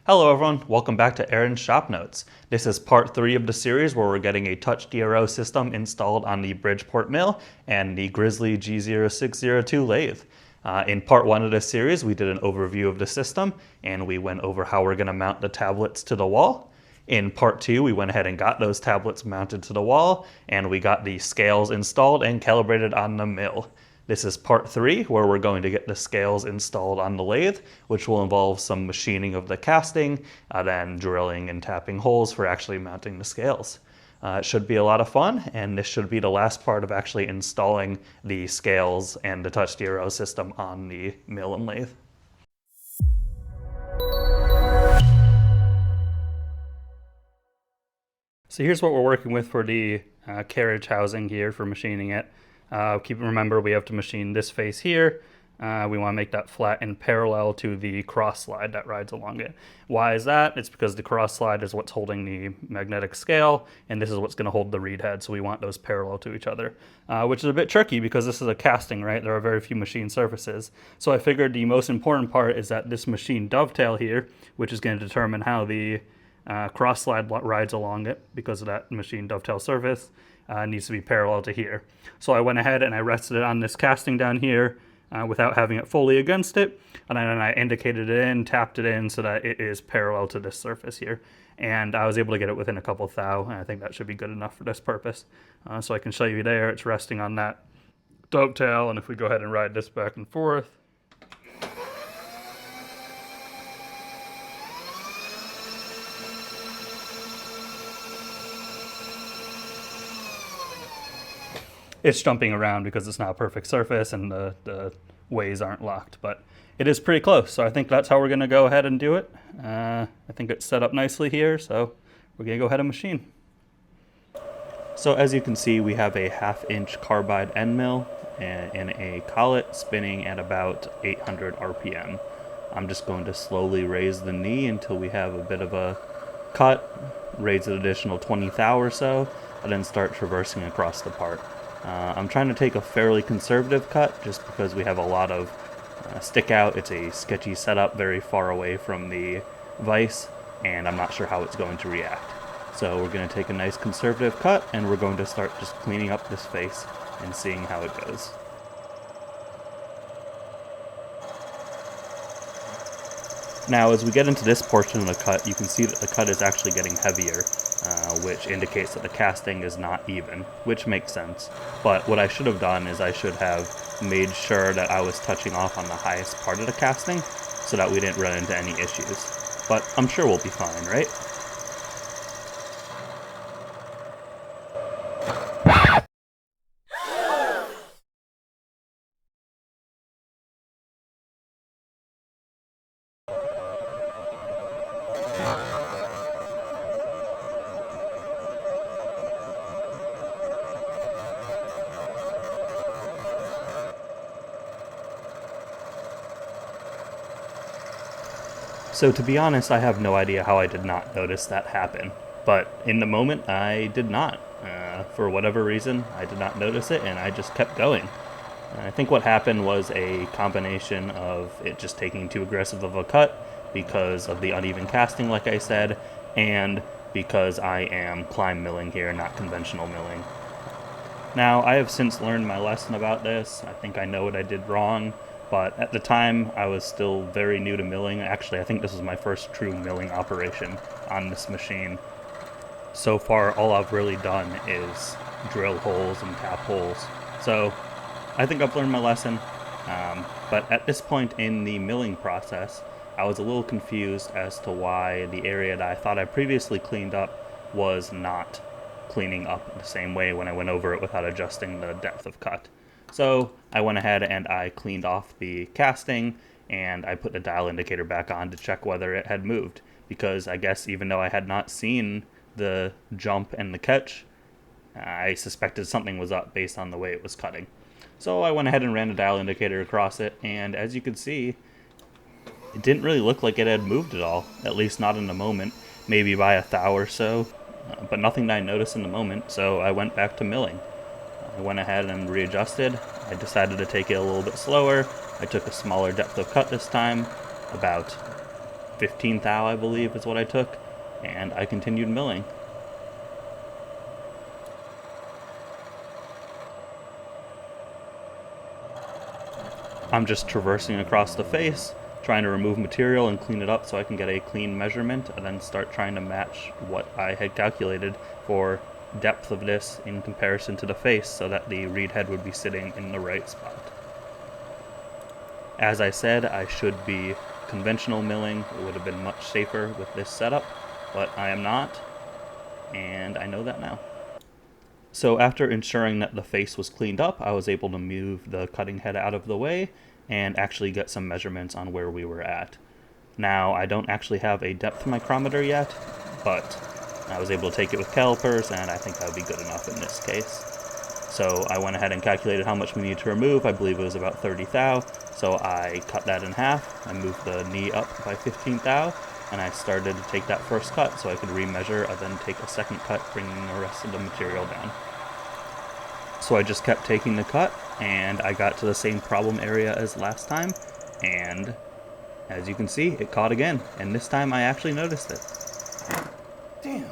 Hello everyone, welcome back to Aaron's Shop Notes. This is part 3 of the series where we're getting a TouchDRO system installed on the Bridgeport mill and the Grizzly G0602 lathe. In part 1 of this series, we did an overview of the system and we went over how we're going to mount the tablets to the wall. In part 2, we went ahead and got those tablets mounted to the wall and we got the scales installed and calibrated on the mill. This is part 3, where we're going to get the scales installed on the lathe, which will involve some machining of the casting, then drilling and tapping holes for actually mounting the scales. It should be a lot of fun, and this should be the last part of actually installing the scales and the TouchDRO system on the mill and lathe. So here's what we're working with for the carriage housing here for machining it. Remember, we have to machine this face here. We want to make that flat and parallel to the cross slide that rides along it. Why is that? It's because the cross slide is what's holding the magnetic scale, and this is what's going to hold the reed head, so we want those parallel to each other, which is a bit tricky because this is a casting, right? There are very few machine surfaces. So I figured the most important part is that this machine dovetail here, which is going to determine how the cross slide rides along it because of that machine dovetail surface, needs to be parallel to here. So I went ahead and I rested it on this casting down here without having it fully against it, and then I indicated it in, tapped it in so that it is parallel to this surface here. And I was able to get it within a couple thou, and I think that should be good enough for this purpose. So I can show you there, it's resting on that dovetail, and if we go ahead and ride this back and forth, it's jumping around because it's not a perfect surface and the ways aren't locked, but it is pretty close. So I think that's how we're going to go ahead and do it. I think it's set up nicely here, so we're going to go ahead and machine. So as you can see, we have a 1/2 inch carbide end mill and a collet spinning at about 800 RPM. I'm just going to slowly raise the knee until we have a bit of a cut, raise an additional 20 thou or so, and then start traversing across the part. I'm trying to take a fairly conservative cut just because we have a lot of stick out. It's a sketchy setup very far away from the vise, and I'm not sure how it's going to react. So we're going to take a nice conservative cut, and we're going to start just cleaning up this face and seeing how it goes. Now, as we get into this portion of the cut, you can see that the cut is actually getting heavier, which indicates that the casting is not even, which makes sense. But what I should have done is I should have made sure that I was touching off on the highest part of the casting so that we didn't run into any issues. But I'm sure we'll be fine, right? So to be honest, I have no idea how I did not notice that happen. But in the moment, I did not. For whatever reason, I did not notice it, and I just kept going. I think what happened was a combination of it just taking too aggressive of a cut because of the uneven casting, like I said, and because I am climb milling here, not conventional milling. Now, I have since learned my lesson about this. I think I know what I did wrong. But at the time, I was still very new to milling. Actually, I think this was my first true milling operation on this machine. So far, all I've really done is drill holes and tap holes. So I think I've learned my lesson. But at this point in the milling process, I was a little confused as to why the area that I thought I previously cleaned up was not cleaning up the same way when I went over it without adjusting the depth of cut. So I went ahead and I cleaned off the casting and I put the dial indicator back on to check whether it had moved, because I guess even though I had not seen the jump and the catch, I suspected something was up based on the way it was cutting. So I went ahead and ran the dial indicator across it, and as you can see, it didn't really look like it had moved at all, at least not in the moment, maybe by a thou or so, but nothing that I noticed in the moment, so I went back to milling. I went ahead and readjusted. I decided to take it a little bit slower. I took a smaller depth of cut this time, about 15 thou, I believe, is what I took, and I continued milling. I'm just traversing across the face, trying to remove material and clean it up so I can get a clean measurement, and then start trying to match what I had calculated for depth of this in comparison to the face so that the reed head would be sitting in the right spot. As I said, I should be conventional milling. It would have been much safer with this setup, but I am not, and I know that now. So after ensuring that the face was cleaned up, I was able to move the cutting head out of the way and actually get some measurements on where we were at. Now, I don't actually have a depth micrometer yet, but I was able to take it with calipers, and I think that would be good enough in this case. So I went ahead and calculated how much we needed to remove. I believe it was about 30 thou, so I cut that in half. I moved the knee up by 15 thou, and I started to take that first cut so I could remeasure and then take a second cut, bringing the rest of the material down. So I just kept taking the cut, and I got to the same problem area as last time, and as you can see, it caught again, and this time I actually noticed it. Damn.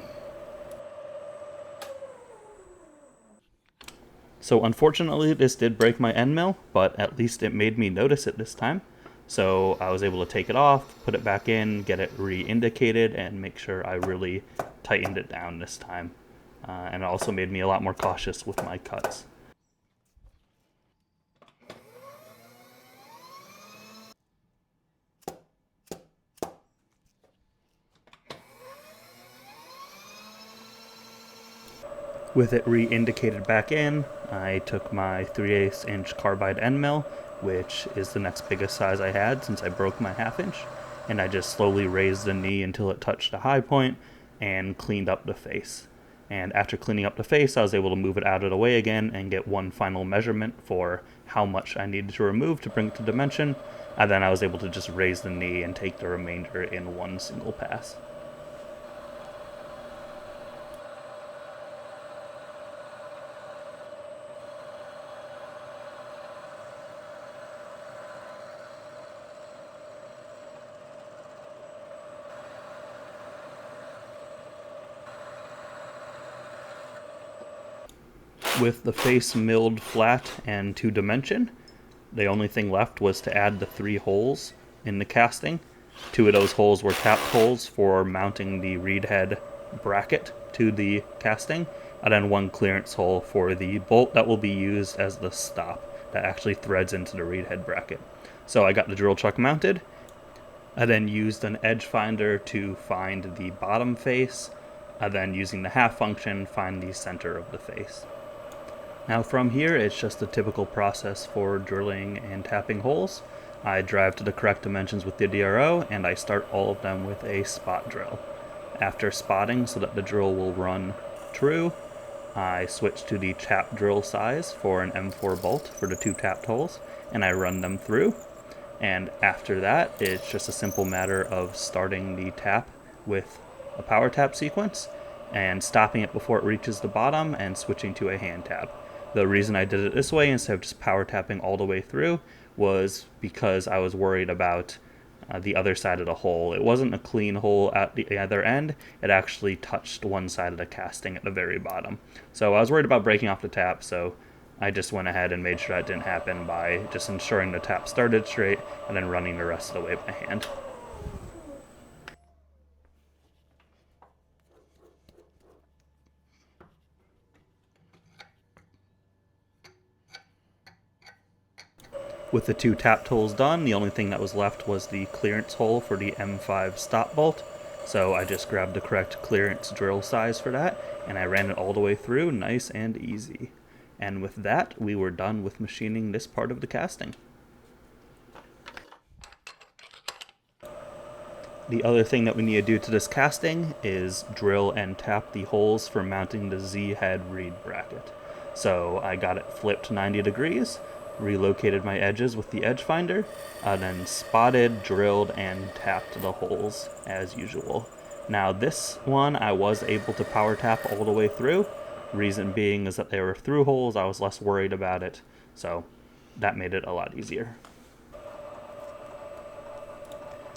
So unfortunately, this did break my end mill, but at least it made me notice it this time. So I was able to take it off, put it back in, get it re-indicated, and make sure I really tightened it down this time. And it also made me a lot more cautious with my cuts. With it re-indicated back in, I took my 3/8 inch carbide end mill, which is the next biggest size I had since I broke my 1/2 inch, and I just slowly raised the knee until it touched a high point and cleaned up the face. And after cleaning up the face, I was able to move it out of the way again and get one final measurement for how much I needed to remove to bring it to dimension, and then I was able to just raise the knee and take the remainder in one single pass. With the face milled flat and to dimension, the only thing left was to add the 3 holes in the casting. 2 of those holes were tapped holes for mounting the reed head bracket to the casting, and then 1 clearance hole for the bolt that will be used as the stop that actually threads into the reed head bracket. So I got the drill chuck mounted. I then used an edge finder to find the bottom face, and then using the half function find the center of the face. Now from here, it's just a typical process for drilling and tapping holes. I drive to the correct dimensions with the DRO, and I start all of them with a spot drill. After spotting so that the drill will run true, I switch to the tap drill size for an M4 bolt for the 2 tapped holes, and I run them through. And after that, it's just a simple matter of starting the tap with a power tap sequence, and stopping it before it reaches the bottom, and switching to a hand tap. The reason I did it this way instead of just power tapping all the way through was because I was worried about the other side of the hole. It wasn't a clean hole at the other end. It actually touched one side of the casting at the very bottom. So I was worried about breaking off the tap, so I just went ahead and made sure that didn't happen by just ensuring the tap started straight and then running the rest of the way by hand. With the 2 tapped holes done, the only thing that was left was the clearance hole for the M5 stop bolt. So I just grabbed the correct clearance drill size for that, and I ran it all the way through, nice and easy. And with that, we were done with machining this part of the casting. The other thing that we need to do to this casting is drill and tap the holes for mounting the Z-head reed bracket. So I got it flipped 90 degrees, relocated my edges with the edge finder, then spotted, drilled, and tapped the holes as usual. Now this one I was able to power tap all the way through. Reason being is that they were through holes, I was less worried about it, so that made it a lot easier.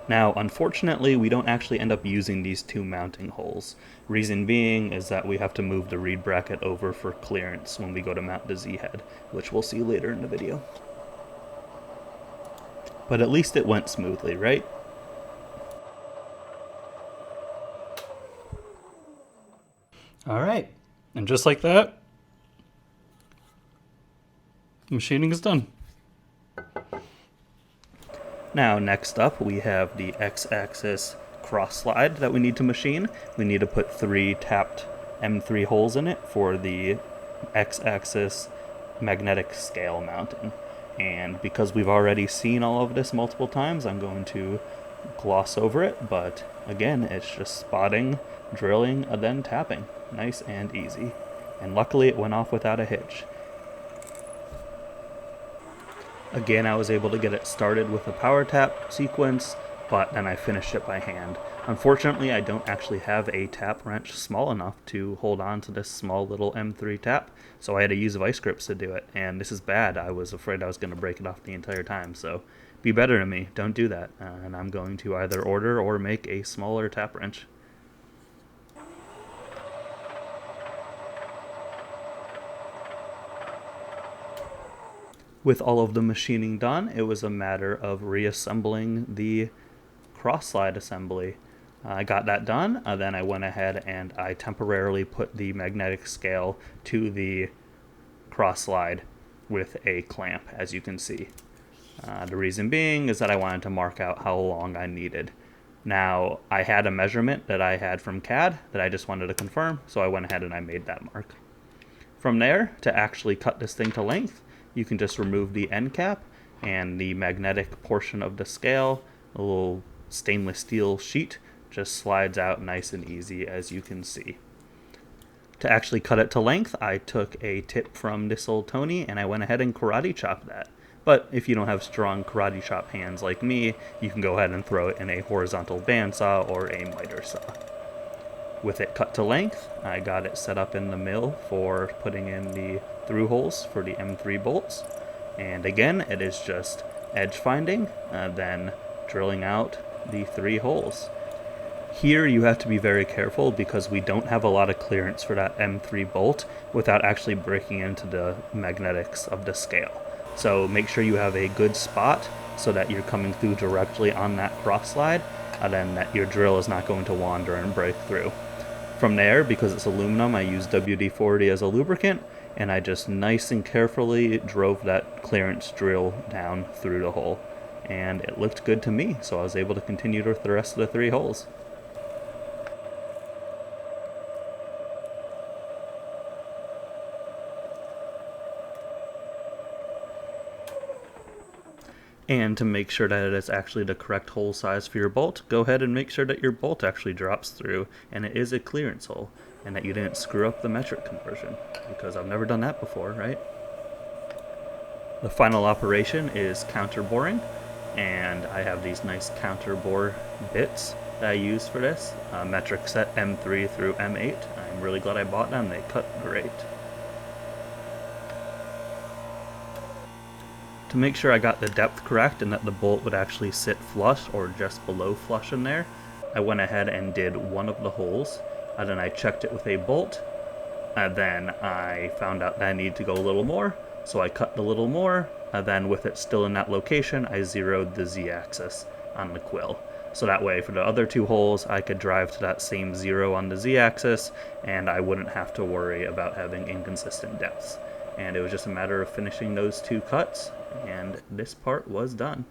Now, unfortunately, we don't actually end up using these two mounting holes. Reason being is that we have to move the reed bracket over for clearance when we go to mount the Z-head, which we'll see later in the video. But at least it went smoothly, right? All right, and just like that, machining is done. Now, next up, we have the X-axis cross slide that we need to machine. We need to put 3 tapped M3 holes in it for the X-axis magnetic scale mounting. And because we've already seen all of this multiple times, I'm going to gloss over it, but again, it's just spotting, drilling, and then tapping. Nice and easy. And luckily it went off without a hitch. Again, I was able to get it started with a power tap sequence, but then I finished it by hand. Unfortunately, I don't actually have a tap wrench small enough to hold on to this small little M3 tap, so I had to use vice grips to do it, and this is bad. I was afraid I was going to break it off the entire time, so be better to me. Don't do that, and I'm going to either order or make a smaller tap wrench. With all of the machining done, it was a matter of reassembling the cross slide assembly. I got that done, then I went ahead and I temporarily put the magnetic scale to the cross slide with a clamp, as you can see. The reason being is that I wanted to mark out how long I needed. Now, I had a measurement that I had from CAD that I just wanted to confirm, so I went ahead and I made that mark. From there, to actually cut this thing to length, you can just remove the end cap and the magnetic portion of the scale, a little stainless steel sheet, just slides out nice and easy, as you can see. To actually cut it to length, I took a tip from this old Tony and I went ahead and karate chopped that. But if you don't have strong karate chop hands like me, you can go ahead and throw it in a horizontal bandsaw or a miter saw. With it cut to length, I got it set up in the mill for putting in the through holes for the M3 bolts. And again, it is just edge finding, then drilling out the 3 holes. Here you have to be very careful because we don't have a lot of clearance for that M3 bolt without actually breaking into the magnetics of the scale. So make sure you have a good spot so that you're coming through directly on that cross slide, and then that your drill is not going to wander and break through. From there, because it's aluminum, I use WD-40 as a lubricant, and I just nice and carefully drove that clearance drill down through the hole. And it looked good to me, so I was able to continue with the rest of the 3 holes. And to make sure that it is actually the correct hole size for your bolt, go ahead and make sure that your bolt actually drops through and it is a clearance hole, and that you didn't screw up the metric conversion, because I've never done that before, right? The final operation is counter boring, and I have these nice counter bore bits that I use for this, metric set M3 through M8. I'm really glad I bought them, they cut great. To make sure I got the depth correct and that the bolt would actually sit flush or just below flush in there, I went ahead and did one of the holes, and then I checked it with a bolt, and then I found out that I needed to go a little more, so I cut a little more, and then with it still in that location, I zeroed the Z-axis on the quill. So that way for the other 2 holes, I could drive to that same 0 on the Z-axis, and I wouldn't have to worry about having inconsistent depths. And it was just a matter of finishing those 2 cuts, and this part was done.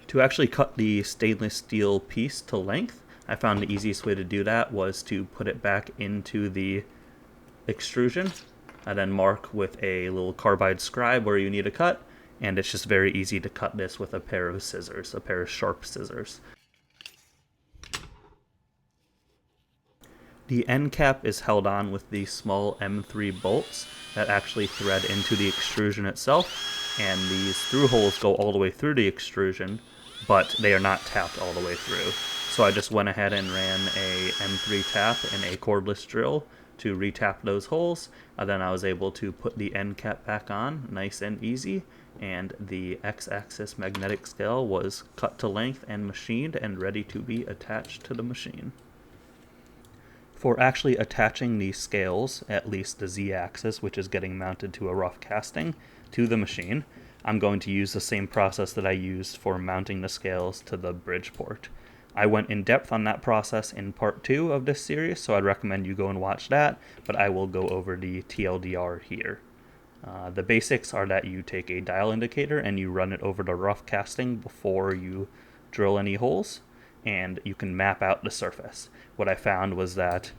To actually cut the stainless steel piece to length, I found the easiest way to do that was to put it back into the extrusion, and then mark with a little carbide scribe where you need a cut, and it's just very easy to cut this with a pair of scissors, a pair of sharp scissors. The end cap is held on with these small M3 bolts that actually thread into the extrusion itself, and these through holes go all the way through the extrusion, but they are not tapped all the way through. So I just went ahead and ran a M3 tap and a cordless drill to retap those holes. Then I was able to put the end cap back on, nice and easy, and the X-axis magnetic scale was cut to length and machined and ready to be attached to the machine. For actually attaching these scales, at least the Z-axis, which is getting mounted to a rough casting, to the machine, I'm going to use the same process that I used for mounting the scales to the bridge port. I went in depth on that process in part 2 of this series, so I'd recommend you go and watch that, but I will go over the TLDR here. The basics are that you take a dial indicator and you run it over the rough casting before you drill any holes, and you can map out the surface. What I found was that,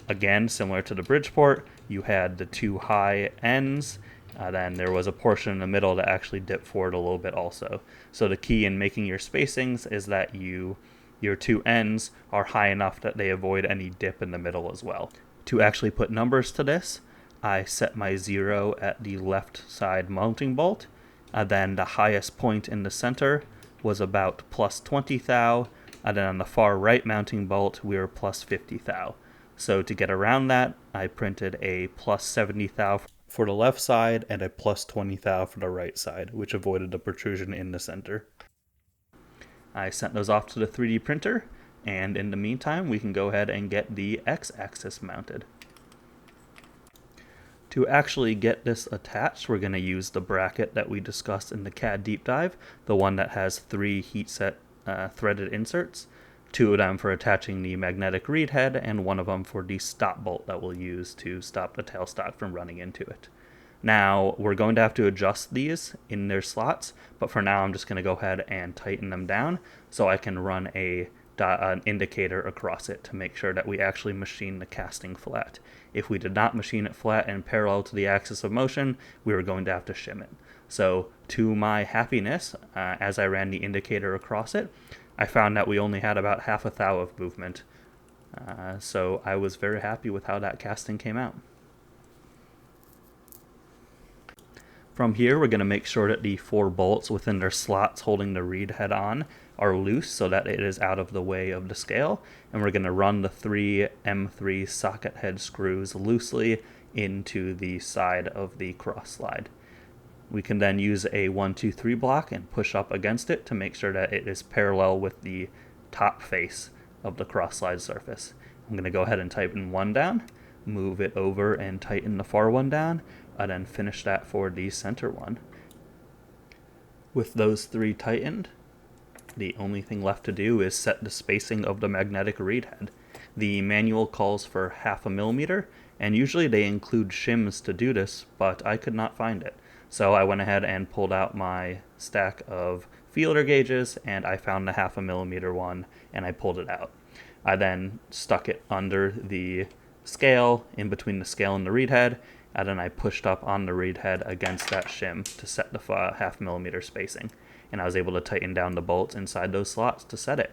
again, similar to the Bridgeport, you had the two high ends, then there was a portion in the middle that actually dipped forward a little bit also. So the key in making your spacings is that your two ends are high enough that they avoid any dip in the middle as well. To actually put numbers to this, I set my 0 at the left side mounting bolt, then the highest point in the center was about plus 20 thou, and then on the far right mounting bolt, we were plus 50 thou. So to get around that, I printed a plus 70 thou for the left side and a plus 20 thou for the right side, which avoided the protrusion in the center. I sent those off to the 3D printer, and in the meantime, we can go ahead and get the X-axis mounted. To actually get this attached, we're going to use the bracket that we discussed in the CAD deep dive, the one that has 3 heat set threaded inserts, 2 of them for attaching the magnetic reed head, and 1 of them for the stop bolt that we'll use to stop the tailstock from running into it. Now, we're going to have to adjust these in their slots, but for now I'm just going to go ahead and tighten them down so I can run an indicator across it to make sure that we actually machine the casting flat. If we did not machine it flat and parallel to the axis of motion, we were going to have to shim it. So to my happiness, as I ran the indicator across it, I found that we only had about half a thou of movement. So I was very happy with how that casting came out. From here, we're going to make sure that the 4 bolts within their slots holding the reed head on are loose so that it is out of the way of the scale. And we're going to run the 3 M3 socket head screws loosely into the side of the cross slide. We can then use a 1, 2, 3 block and push up against it to make sure that it is parallel with the top face of the cross slide surface. I'm going to go ahead and tighten 1 down, move it over and tighten the far one down, and then finish that for the center one. With those 3 tightened, the only thing left to do is set the spacing of the magnetic reed head. The manual calls for 0.5 millimeter, and usually they include shims to do this, but I could not find it. So I went ahead and pulled out my stack of feeler gauges, and I found the 0.5 millimeter one, and I pulled it out. I then stuck it under the scale, in between the scale and the reed head, and then I pushed up on the reed head against that shim to set the 0.5 millimeter spacing. And I was able to tighten down the bolts inside those slots to set it.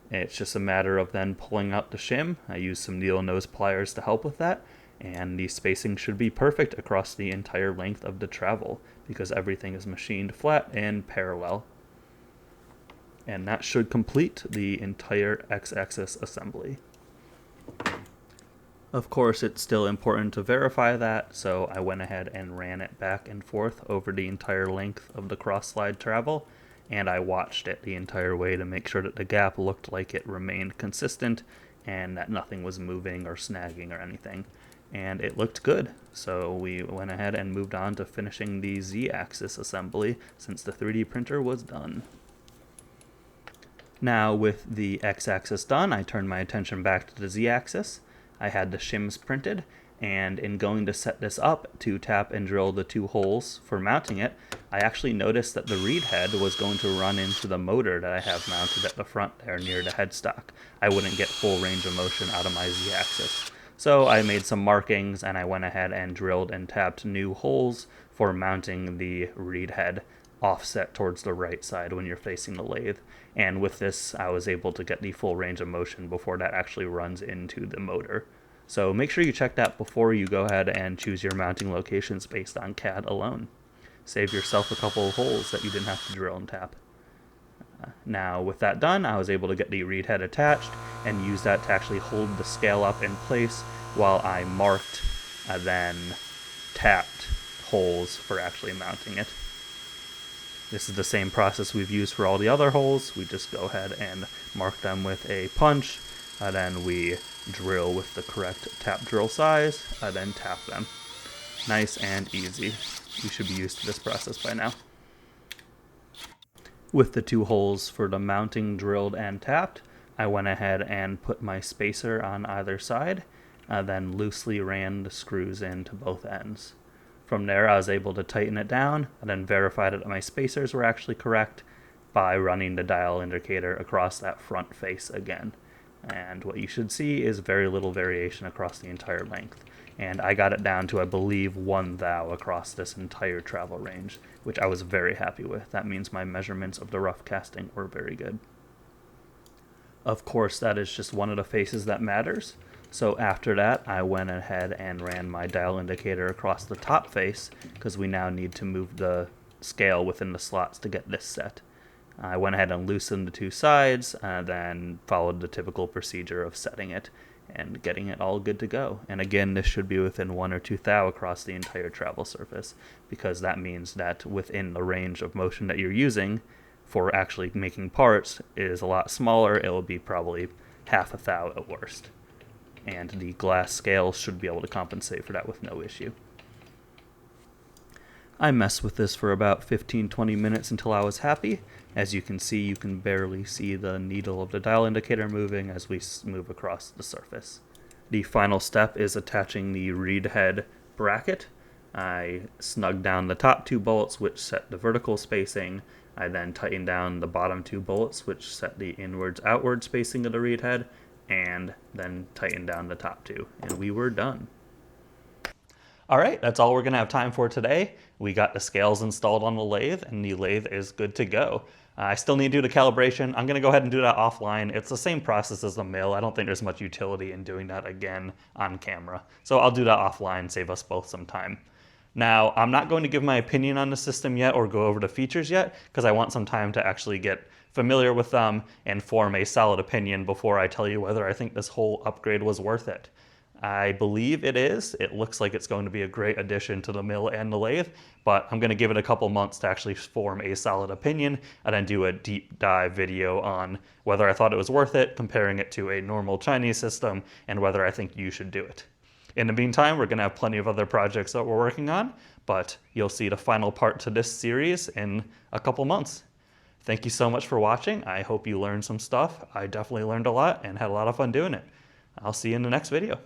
It's just a matter of then pulling out the shim. I used some needle nose pliers to help with that, and the spacing should be perfect across the entire length of the travel because everything is machined flat and parallel. And that should complete the entire X-axis assembly. Of course, it's still important to verify that, so I went ahead and ran it back and forth over the entire length of the cross-slide travel, and I watched it the entire way to make sure that the gap looked like it remained consistent and that nothing was moving or snagging or anything. And it looked good, so we went ahead and moved on to finishing the Z-axis assembly since the 3D printer was done. Now, with the X-axis done, I turned my attention back to the Z-axis. I had the shims printed, and in going to set this up to tap and drill the 2 holes for mounting it, I actually noticed that the reed head was going to run into the motor that I have mounted at the front there near the headstock. I wouldn't get full range of motion out of my Z-axis. So I made some markings, and I went ahead and drilled and tapped new holes for mounting the reed head offset towards the right side when you're facing the lathe. And with this, I was able to get the full range of motion before that actually runs into the motor. So make sure you check that before you go ahead and choose your mounting locations based on CAD alone. Save yourself a couple of holes that you didn't have to drill and tap. Now with that done, I was able to get the reed head attached and use that to actually hold the scale up in place while I marked and then tapped holes for actually mounting it. This is the same process we've used for all the other holes. We just go ahead and mark them with a punch, and then we drill with the correct tap drill size, and then tap them. Nice and easy. You should be used to this process by now. With the 2 holes for the mounting drilled and tapped, I went ahead and put my spacer on either side, then loosely ran the screws into both ends. From there, I was able to tighten it down and then verified that my spacers were actually correct by running the dial indicator across that front face again. And what you should see is very little variation across the entire length. And I got it down to, I believe, 1 thou across this entire travel range, which I was very happy with. That means my measurements of the rough casting were very good. Of course, that is just one of the faces that matters. So after that, I went ahead and ran my dial indicator across the top face, because we now need to move the scale within the slots to get this set. I went ahead and loosened the 2 sides, and then followed the typical procedure of setting it and getting it all good to go. And again, this should be within 1 or 2 thou across the entire travel surface, because that means that within the range of motion that you're using for actually making parts is a lot smaller. It will be probably half a thou at worst. And the glass scale should be able to compensate for that with no issue. I messed with this for about 15-20 minutes until I was happy. As you can see, you can barely see the needle of the dial indicator moving as we move across the surface. The final step is attaching the reed head bracket. I snugged down the top 2 bolts, which set the vertical spacing. I then tightened down the bottom 2 bolts, which set the inwards-outward spacing of the reed head, and then tighten down the top 2, and we were done. All right, that's all we're gonna have time for today. We got the scales installed on the lathe, and the lathe is good to go. I still need to do the calibration. I'm gonna go ahead and do that offline. It's the same process as the mill. I don't think there's much utility in doing that again on camera. So I'll do that offline, save us both some time. Now, I'm not going to give my opinion on the system yet or go over the features yet, because I want some time to actually get familiar with them and form a solid opinion before I tell you whether I think this whole upgrade was worth it. I believe it is. It looks like it's going to be a great addition to the mill and the lathe, but I'm going to give it a couple months to actually form a solid opinion and then do a deep dive video on whether I thought it was worth it, comparing it to a normal Chinese system, and whether I think you should do it. In the meantime, we're going to have plenty of other projects that we're working on, but you'll see the final part to this series in a couple months. Thank you so much for watching. I hope you learned some stuff. I definitely learned a lot and had a lot of fun doing it. I'll see you in the next video.